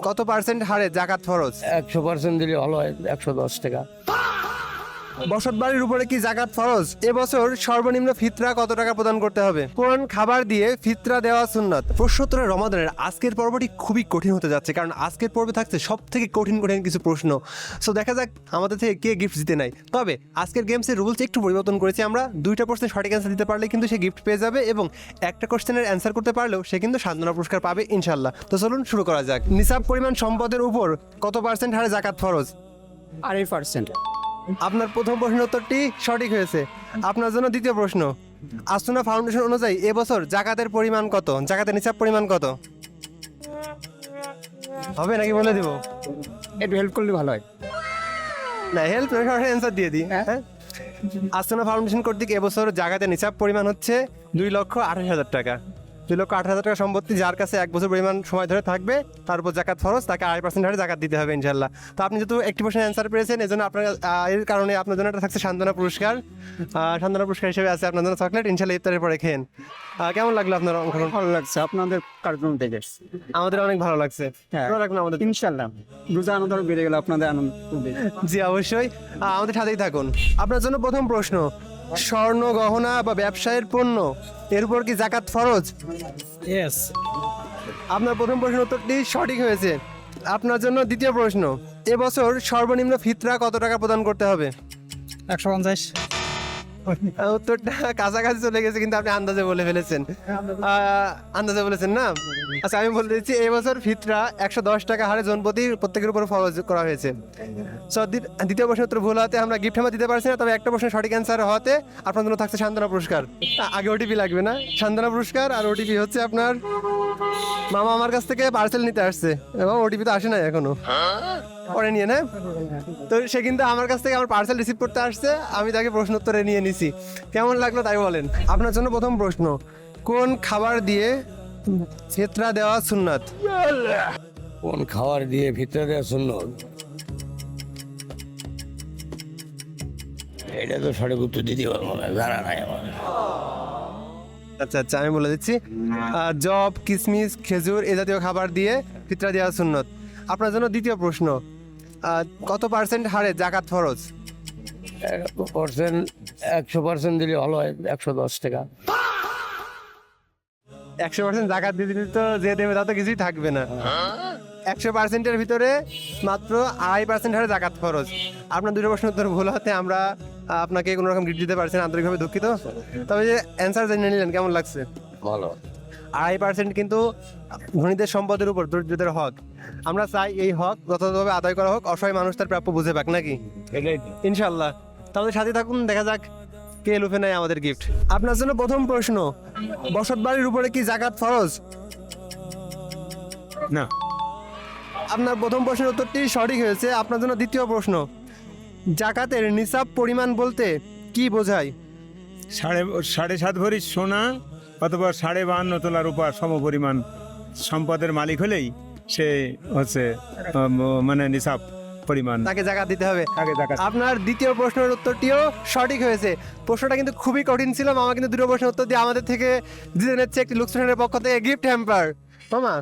কত পার্সেন্ট হারে জাকাত ফরজ? 100% দিলে ভালো হয়, 110 টাকা। বসত বাড়ির উপরে কি জাকাত ফরজ? এবছর সর্বনিম্ন ফিতরা কত টাকা প্রদান করতে হবে? কোন খাবার দিয়ে ফিতরা দেওয়া সুন্নাত? প্রশ্নোত্তরে রমাদানের আজকের পর্বটি খুবই কঠিন হতে যাচ্ছে, কারণ আজকের পর্বে থাকছে সব থেকে কঠিন কঠিন কিছু প্রশ্ন। সো দেখা যাক আমাদের থেকে কে গিফট জিতে নেয়। তবে আজকের গেমসের রুলস একটু পরিবর্তন করেছি আমরা। 2টা প্রশ্নের সঠিক অ্যান্সার দিতে পারলে কিন্তু সে গিফট পেয়ে যাবে, এবং একটা কোশ্চেনের অ্যান্সার করতে পারলেও সে কিন্তু সান্ত্বনা পুরস্কার পাবে ইনশাল্লাহ। তো চলুন শুরু করা যাক। নিসাব পরিমাণ সম্পদের উপর কত পার্সেন্ট হারে জাকাত ফরজ? 8%। আপনার প্রথম প্রশ্নের উত্তরটি সঠিক হয়েছে। আপনার জন্য দ্বিতীয় প্রশ্ন। আসুনা ফাউন্ডেশন অনুযায়ী এবছর জাকাতের পরিমাণ কত? জাকাতের নিসাব পরিমাণ কত হবে নাকি বলে দিব? একটু হেল্প করলে ভালো হয়। না, হেল্প নয়, সরাসরি অ্যান্সার দিয়ে দিই। হ্যাঁ। আসুনা ফাউন্ডেশন কর্তৃক এবছর জাকাতের নিসাব পরিমাণ হচ্ছে 2,28,000 টাকা। 2,28,000 টাকা সম্পত্তি যার কাছে 1 বছর পরিমাণ সময় ধরে থাকবে, তার উপর জাকাত ফরজ, তাকে 8% হারে জাকাত দিতে হবে ইনশাল্লাহ। তো আপনি যেহেতু একটি প্রশ্নের অ্যান্সার পেয়েছেন, এই জন্য আপনার এর কারণে আপনার জন্য একটা থাকছে সান্ত্বনা পুরস্কার। সান্ত্বনা পুরস্কার হিসেবে আছে আপনার জন্য চকলেট, ইনশাল্লাহ ইফতারের পরে খেন। কেমন লাগলো আপনার অংশগ্রহণ? ভালো লাগছে আপনাদের কার্টুন দেখে। আমাদের অনেক ভালো লাগছে। হ্যাঁ। ভালো লাগলো আমাদের। ইনশাল্লাহ রোজা আনন্দ আরো বেড়ে গেল আপনাদের আনন্দ। জি অবশ্যই, আমাদের সাথেই থাকুন। আপনার জন্য প্রথম প্রশ্ন, স্বর্ণ গহনা বা ব্যবসায়ের পণ্য এর উপর কি জাকাত ফরজ? ইয়েস। আপনার প্রথম প্রশ্নের উত্তরটি সঠিক হয়েছে। আপনার জন্য দ্বিতীয় প্রশ্ন, এবছর সর্বনিম্ন ফিতরা কত টাকা প্রদান করতে হবে? 150। উত্তরটা কাছাকাছি চলে গেছে, কিন্তু আপনি আন্দাজে বলে ফেলেছেন। আন্দাজে বলেছেন না? আচ্ছা, আমি বলে দিচ্ছি, এবছর ফিতরা 110 টাকা হারে জনপ্রতি প্রত্যেকের উপর ফরজ করা হয়েছে। সো দ্বিতীয় প্রশ্নের উত্তর ভুল হতে আমরা গিফট দিতে পারছি না, তবে একটা প্রশ্নের সঠিক অ্যান্সার হতে আপনার জন্য থাকছে সান্ত্বনা পুরস্কার। আগে ওটিপি লাগবে না, সান্ত্বনা পুরস্কার। আর ওটিপি হচ্ছে আপনার মামা আমার কাছ থেকে পার্সেল নিতে আসছে, এবং ওটিপি তো আসে নাই এখনো, পরে নিয়ে না। তো সে কিন্তু আমার কাছ থেকে আমার পার্সেল রিসিভ করতে আসছে, আমি তাকে প্রশ্ন উত্তরে নিয়ে নিছি। কেমন লাগলো তাই বলেন। আপনার জন্য প্রথম প্রশ্ন, কোন খাবার দিয়ে ফিতরা দেওয়া সুন্নাত? কোন খাবার দিয়ে ফিতরা দেওয়া সুন্নত? এটা তো সঠিক উত্তর দিতে পারবো না, জানা নাই আমার। আচ্ছা আচ্ছা, আমি বলে দিচ্ছি, জব, কিশমিশ, খেজুর এ জাতীয় খাবার দিয়ে ফিতরা দেওয়া সুন্নত। আপনার জন্য দ্বিতীয় প্রশ্ন, কত পার্সেন্ট হারে জাকাত ফরজ? 100% দিলে ভালো হয়, 110 টাকা। 100% জাকাত দিয়ে দিলে তো যে দেবে তা তো কিছুই থাকবে না। 100%-এর ভিতরে মাত্র 2.5% হারে জাকাত ফরজ। আপনার 2টো প্রশ্ন উত্তর ভুল হতে আমরা আপনাকে কোনো রকম গিফট দিতে পারছি না, আন্তরিকভাবে দুঃখিত। তবে যে অ্যান্সার জেনে নিলেন, কেমন লাগছে? ভালো। 2.5% কিন্তু ধনীদের সম্পদের উপর দরিদ্রদের হক। আমরা চাই এই হক যথাযথভাবে আদায় করা হোক, অসহায় মানুষ তার প্রাপ্য বুঝে পাক, নাকি? এটাই ইনশাল্লাহ। তাহলে সাথে থাকুন, দেখা যাক কে লুফে নেয় আমাদের গিফট। আপনার জন্য প্রথম প্রশ্ন, বসত বাড়ির উপরে কি জাকাত ফরজ? না। আপনার প্রথম প্রশ্নের উত্তরটি সঠিক হয়েছে। আপনার জন্য দ্বিতীয় প্রশ্ন, জাকাতের নিসাব পরিমাণ বলতে কি বোঝায়? 7.5 ভরি সোনা অথবা 52.5 তোলা রূপা সমপরিমাণ সম্পদের মালিক হলেই সে হচ্ছে মানে নিসাব পরিমাণ, তাকে জাকাত দিতে হবে। তাকে জাকাত। আপনার দ্বিতীয় প্রশ্নের উত্তরটিও সঠিক হয়েছে। প্রশ্নটা কিন্তু খুবই কঠিন ছিল। মামা কিন্তু 2টো প্রশ্নের উত্তর দিয়ে আমাদের থেকে জিতে নিচ্ছে একটি লুক্স ফ্যাশনের পক্ষ থেকে গিফট হ্যাম্পার। মামা,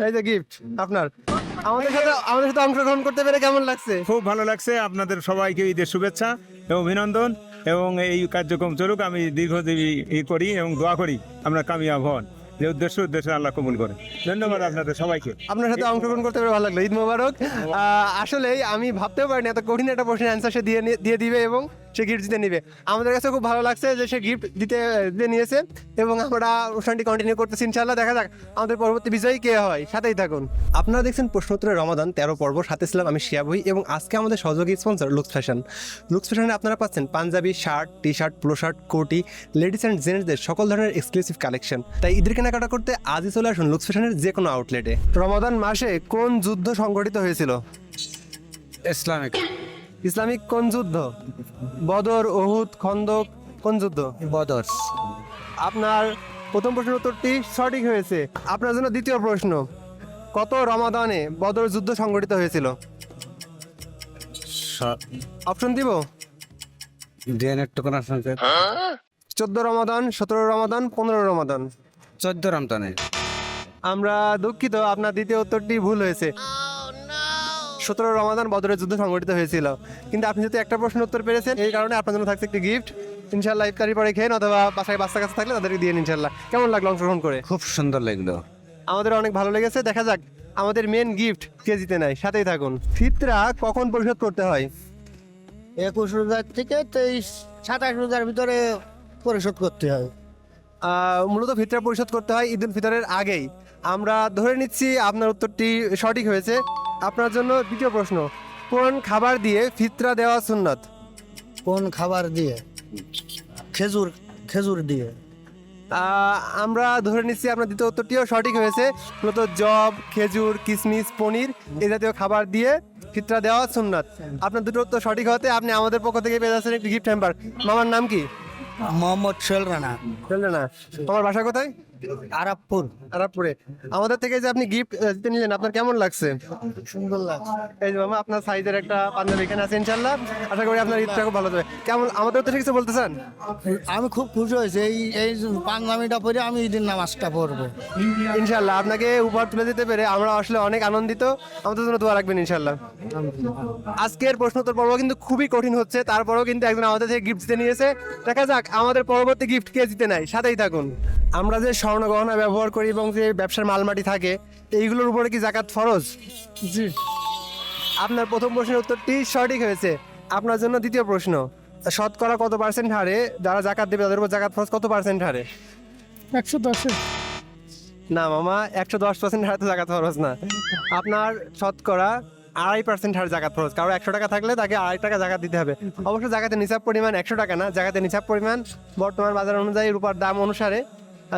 এই যে গিফট আপনার। আমাদের সাথে অংশগ্রহণ করতে পেরে কেমন লাগছে? খুব ভালো লাগছে। আপনাদের সবাইকে ঈদের শুভেচ্ছা এবং অভিনন্দন, এবং এই কার্যক্রম চলুক। আমি দীর্ঘজীবী করি এবং দোয়া করি আমরা কামিয়াব হন, যে উদ্দেশ্য আল্লাহ কবুল করে। ধন্যবাদ আপনাদের সবাইকে। আপনার সাথে অংশগ্রহণ করতে পেরে ভালো লাগলো। ঈদ মোবারক। আসলেই আমি ভাবতেও পারিনি এত কঠিন একটা প্রশ্নের অ্যান্সার সে দিয়ে দিবে এবং সে গিফট দিতে নিবে। আমাদের কাছে খুব ভালো লাগছে যে সে গিফট দিতে নিয়েছে, এবং আমরা অনুষ্ঠানটি কন্টিনিউ করতেছি ইনশাল্লাহ। দেখা যাক আমাদের পরবর্তী বিজয়ী কে হয়, সাথেই থাকুন। আপনারা দেখছেন প্রশ্নোত্তরে রমাদান 13 পর্ব, সাথে ছিলাম আমি শিয়া ভুঁই, এবং আজকে আমাদের সহযোগী স্পন্সর লুক্স ফ্যাশন। লুক্স ফ্যাশনে আপনারা পাচ্ছেন Punjabi, shirt, T shirt, polo shirt, কোটি, লেডিস অ্যান্ড জেন্টসদের সকল ধরনের এক্সক্লুসিভ কালেকশন। তাই ঈদের কেনাকাটা করতে আজই চলে আসুন লুক্স ফ্যাশনের যে কোনো আউটলেটে। রমাদান মাসে কোন যুদ্ধ সংঘটিত হয়েছিল? ইসলামিক কোন যুদ্ধ? বদর, উহুদ, খন্দক, কোন যুদ্ধ? বদর। আপনার প্রথম প্রশ্নের উত্তরটি সঠিক হয়েছে। আপনার জন্য দ্বিতীয় প্রশ্ন, কত রমাদানে বদর যুদ্ধ সংঘটিত হয়েছিল? অপশন দিব? 14 রমাদান, 17 রমাদান, 15 রমাদান। 14 রমজানে। আমরা দুঃখিত, আপনার দ্বিতীয় উত্তরটি ভুল হয়েছে। 17 রমাদান বদরের যুদ্ধ সংঘটিত হয়েছিল। কিন্তু আপনি যেহেতু একটা প্রশ্ন উত্তর পেরেছেন, এই কারণে আপনার জন্য থাকছে একটি গিফট। ইনশাল্লাহ ইফতারি পরে খেয়ে অথবা বাসায় বাচ্চা কাছে থাকলে তাদেরকে দিয়ে নিন ইনশাল্লাহ। কেমন লাগলো অংশগ্রহণ করে? খুব সুন্দর লাগলো। আমাদের অনেক ভালো লেগেছে। দেখা যাক আমাদের মেন গিফট কে জিতে নেয়, সাথেই থাকুন। ফিতরা কখন পরিশোধ করতে হয়? 21 রোজার থেকে 27 রোজার ভিতরে পরিশোধ করতে হয়। মূলত ফিতরা পরিশোধ করতে হয় ঈদ উল ফিতরের আগেই। আমরা ধরে নিচ্ছি আপনার উত্তরটি সঠিক হয়েছে। আপনার জন্য দ্বিতীয় প্রশ্ন, কোন খাবার দিয়ে ফিতরা দেওয়া সুন্নাত? কোন খাবার দিয়ে? খেজুর, খেজুর দিয়ে। আমরা ধরে নিচ্ছি আপনার দ্বিতীয় উত্তরটিও সঠিক হয়েছে। মূলত জব, খেজুর, কিশমিশ, পনির এই জাতীয় খাবার দিয়ে ফিতরা দেওয়া সুন্নাত। আপনার দুটো উত্তর সঠিক হতে আপনি আমাদের পক্ষ থেকে পেয়ে যাচ্ছেন একটি গিফট হ্যাম্পার। মামার নাম কি? মোহাম্মদ সোহেল রানা, বললেন না? তোমার বাসা কোথায়? আরাবপুর। আরাবপুরে। আমাদের থেকে যে আপনি গিফট জিতে নিলেন, আপনার কেমন লাগছে? সুন্দর লাগছে। এই যে মামা, আপনার সাইজের একটা পাঞ্জাবি এখানে আছে ইনশাল্লাহ। আশা করি আপনার ঈদটা খুব ভালো যাবে। কেমন, আমাদের উদ্দেশ্যে কিছু বলতে চান? আমি খুব খুশি হয়েছি এই পাঞ্জাবিটা পরে আমি ঈদের নামাজটা পড়বো। ইনশাল্লাহ আপনাকে উপহার তুলে দিতে পেরে আমরা আসলে অনেক আনন্দিত। আমাদের জন্য দোয়া রাখবেন ইনশাল্লাহ। আজকের প্রশ্নোত্তর পর্ব কিন্তু খুবই কঠিন হচ্ছে, তারপরেও কিন্তু একজন আমাদের থেকে গিফট জিতে নিয়েছে। দেখা যাক আমাদের পরবর্তী গিফট কে জিতে নেয়, সাথেই থাকুন। আমরা যে স্বর্ণ গহনা ব্যবহার করি এবং যে ব্যবসার মালমাটি থাকে, এইগুলোর উপরে কি যাকাত ফরজ? জি। আপনার প্রথম প্রশ্নের উত্তরটি সঠিক হয়েছে। আপনার জন্য দ্বিতীয় প্রশ্ন, শতকরা কত পার্সেন্ট হারে যারা যাকাত দেবে তাদের উপর যাকাত ফরজ কত পার্সেন্ট হারে? 110। না মামা, 110% হারে তো যাকাত ফরজ না। আপনার শতকরা 2.5% হারে যাকাত ফরজ। কারো 100 টাকা থাকলে তাকে 2.5 টাকা যাকাত দিতে হবে। অবশ্য যাকাতের নিসাব পরিমাণ 100 টাকা না, যাকাতের নিসাব পরিমাণ বর্তমান বাজার অনুযায়ী রূপার দাম অনুসারে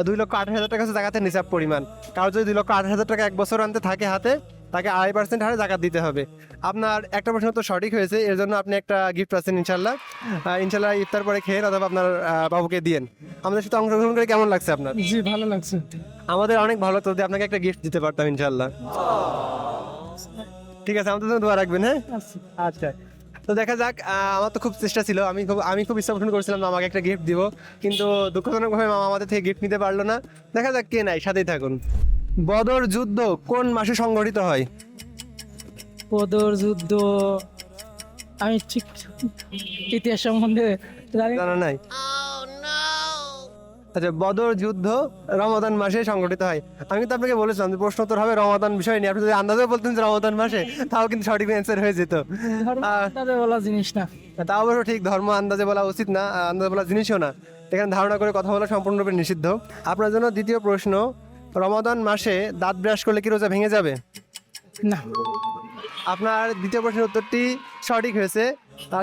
2,28,000 টাকা হচ্ছে যাকাতের নিসাব পরিমাণ। কারো যদি 2,28,000 টাকা এক বছর আনতে থাকে হাতে, তাকে 2.5% হারে যাকাত দিতে হবে। আপনার একটা প্রশ্ন তো সঠিক হয়েছে, এর জন্য আপনি একটা গিফট পাচ্ছেন ইনশাল্লাহ। ইনশাল্লাহ ইফতার পরে খেয়ে অথবা আপনার বাবুকে দিয়েন। আমাদের সাথে অংশগ্রহণ করে কেমন লাগছে আপনার? জি, ভালো লাগছে। আমাদের অনেক ভালো লাগতো যদি আপনাকে একটা গিফট দিতে পারতাম ইনশাল্লাহ। ঠিক আছে, আমাদের জন্য দোয়া রাখবেন। হ্যাঁ, আচ্ছা। তো দেখা যাক, আমার তো খুব চেষ্টা ছিল, আমি খুব ইচ্ছা পোষণ করেছিলাম আমাকে একটা গিফট দিব, কিন্তু দুঃখজনকভাবে মামা আমাদের থেকে গিফট নিতে পারলো না। দেখা যাক কে নাই, সাথেই থাকুন। বদর যুদ্ধ কোন মাসে সংঘটিত হয়? বদর যুদ্ধ আমি ঠিক ইতিহাস সম্বন্ধে জানি না। জানা নাই? আচ্ছা, বদর যুদ্ধ রমাদান মাসে সংঘটিত হয়। আমি কিন্তু আপনাকে বলেছিলাম যে প্রশ্ন উত্তর হবে রমাদান বিষয় নিয়ে। আপনি যদি আন্দাজে বলতেন যে রমাদান মাসে, তাও কিন্তু সঠিক অ্যান্সার হয়ে যেত। তাদের বলা জিনিস না। তা অবশ্য ঠিক, ধর্ম আন্দাজে বলা উচিত না, আন্দাজে বলা জিনিসও না। এখানে ধারণা করে কথা বলা সম্পূর্ণরূপে নিষিদ্ধ। আপনার জন্য দ্বিতীয় প্রশ্ন, রমাদান মাসে দাঁত ব্রাশ করলে কি রোজা ভেঙে যাবে? না। আপনার দ্বিতীয় প্রশ্নের উত্তরটি সঠিক হয়েছে,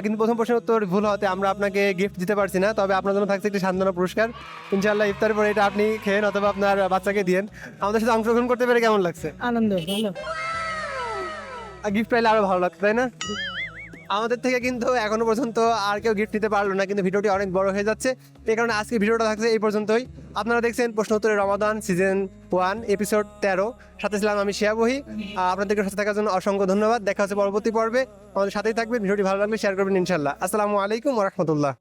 কিন্তু প্রথম প্রশ্নের উত্তর ভুল হতে আমরা আপনাকে গিফট দিতে পারছি না। তবে আপনার জন্য থাকছে একটি সান্ত্বনা পুরস্কার। ইনশাআল্লাহ ইফতারের পরে এটা আপনি খেয়েন অথবা আপনার বাচ্চাকে দিয়েন। আমাদের সাথে অংশগ্রহণ করতে পেরে কেমন লাগছে? আনন্দ, ভালো। গিফট পাইলে আরো ভালো লাগতো, তাই না? আমাদের থেকে কিন্তু এখনো পর্যন্ত আর কেউ গিফট নিতে পারলো না, কিন্তু ভিডিওটি অনেক বড় হয়ে যাচ্ছে। এই কারণে আজকে ভিডিওটা থাকছে এই পর্যন্তই। আপনারা দেখছেন প্রশ্ন উত্তরে রমাদান সিজন 1 এপিসোড 13। সাথে ছিলাম আমি শিয়াবহি। আপনাদেরকে সাথে থাকার জন্য অসংখ্য ধন্যবাদ। দেখা হচ্ছে পরবর্তী পর্বে। আমাদের সাথেই থাকবেন। ভিডিওটি ভালো লাগলে শেয়ার করবেন ইনশাল্লাহ। আসসালামু আলাইকুম ওয়া রাহমাতুল্লাহ।